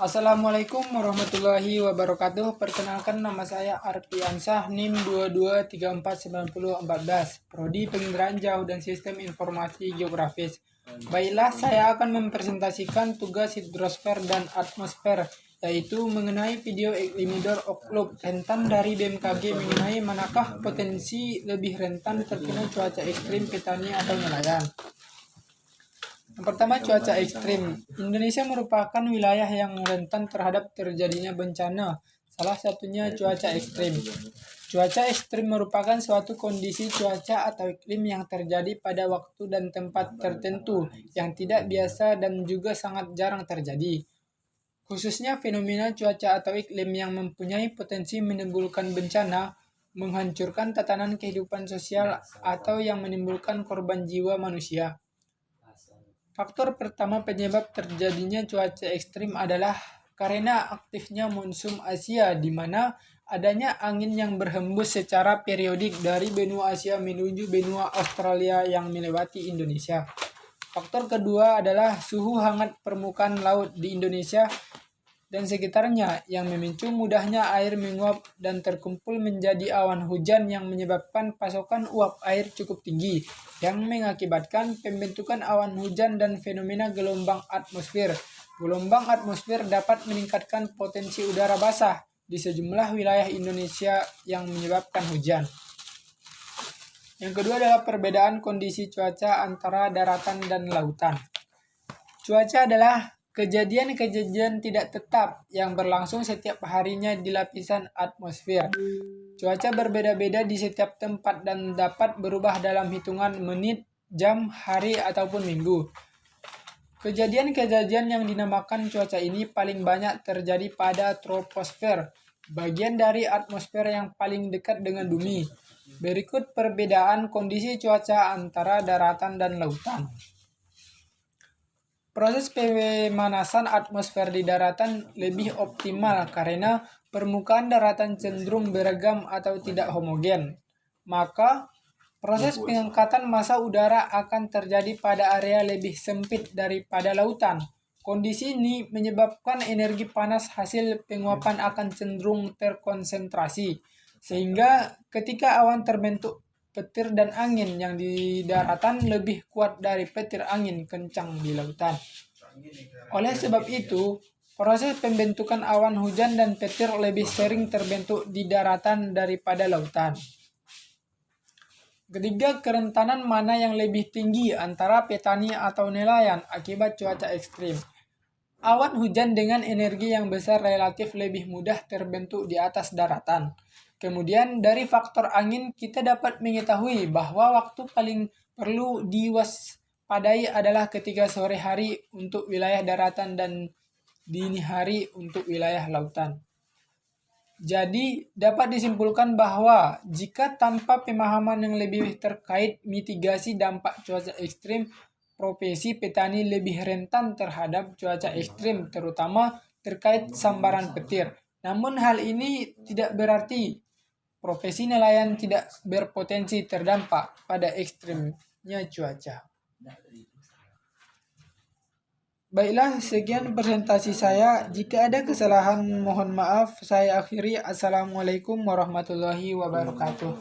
Assalamualaikum warahmatullahi wabarakatuh. Perkenalkan, nama saya Arfiansah, NIM 22349014, Prodi Penginderaan Jauh dan Sistem Informasi Geografis. Baiklah, saya akan mempresentasikan tugas hidrosfer dan atmosfer, yaitu mengenai video emitter Oklub rentan dari BMKG mengenai manakah potensi lebih rentan terkena cuaca ekstrim petani atau nelayan. Yang pertama, cuaca ekstrim. Indonesia merupakan wilayah yang rentan terhadap terjadinya bencana, salah satunya cuaca ekstrim. Cuaca ekstrim merupakan suatu kondisi cuaca atau iklim yang terjadi pada waktu dan tempat tertentu yang tidak biasa dan juga sangat jarang terjadi. Khususnya fenomena cuaca atau iklim yang mempunyai potensi menimbulkan bencana, menghancurkan tatanan kehidupan sosial, atau yang menimbulkan korban jiwa manusia. Faktor pertama penyebab terjadinya cuaca ekstrim adalah karena aktifnya monsun Asia, di mana adanya angin yang berhembus secara periodik dari benua Asia menuju benua Australia yang melewati Indonesia. Faktor kedua adalah suhu hangat permukaan laut di Indonesia dan sekitarnya yang memicu mudahnya air menguap dan terkumpul menjadi awan hujan yang menyebabkan pasokan uap air cukup tinggi, yang mengakibatkan pembentukan awan hujan dan fenomena gelombang atmosfer. Gelombang atmosfer dapat meningkatkan potensi udara basah di sejumlah wilayah Indonesia yang menyebabkan hujan. Yang kedua adalah perbedaan kondisi cuaca antara daratan dan lautan. Cuaca adalah kejadian-kejadian tidak tetap yang berlangsung setiap harinya di lapisan atmosfer. Cuaca berbeda-beda di setiap tempat dan dapat berubah dalam hitungan menit, jam, hari, ataupun minggu. Kejadian-kejadian yang dinamakan cuaca ini paling banyak terjadi pada troposfer, bagian dari atmosfer yang paling dekat dengan bumi. Berikut perbedaan kondisi cuaca antara daratan dan lautan. Proses pemanasan atmosfer di daratan lebih optimal karena permukaan daratan cenderung beragam atau tidak homogen. Maka, proses pengangkatan massa udara akan terjadi pada area lebih sempit daripada lautan. Kondisi ini menyebabkan energi panas hasil penguapan akan cenderung terkonsentrasi, sehingga ketika awan terbentuk, petir dan angin yang di daratan lebih kuat dari petir angin kencang di lautan. Oleh sebab itu, proses pembentukan awan hujan dan petir lebih sering terbentuk di daratan daripada lautan. Ketiga, kerentanan mana yang lebih tinggi antara petani atau nelayan akibat cuaca ekstrim. Awan hujan dengan energi yang besar relatif lebih mudah terbentuk di atas daratan. Kemudian dari faktor angin kita dapat mengetahui bahwa waktu paling perlu diwaspadai adalah ketika sore hari untuk wilayah daratan dan dini hari untuk wilayah lautan. Jadi dapat disimpulkan bahwa jika tanpa pemahaman yang lebih terkait mitigasi dampak cuaca ekstrim, profesi petani lebih rentan terhadap cuaca ekstrim, terutama terkait sambaran petir. Namun hal ini tidak berarti profesi nelayan tidak berpotensi terdampak pada ekstrimnya cuaca. Baiklah, sekian presentasi saya. Jika ada kesalahan, mohon maaf. Saya akhiri. Assalamualaikum warahmatullahi wabarakatuh.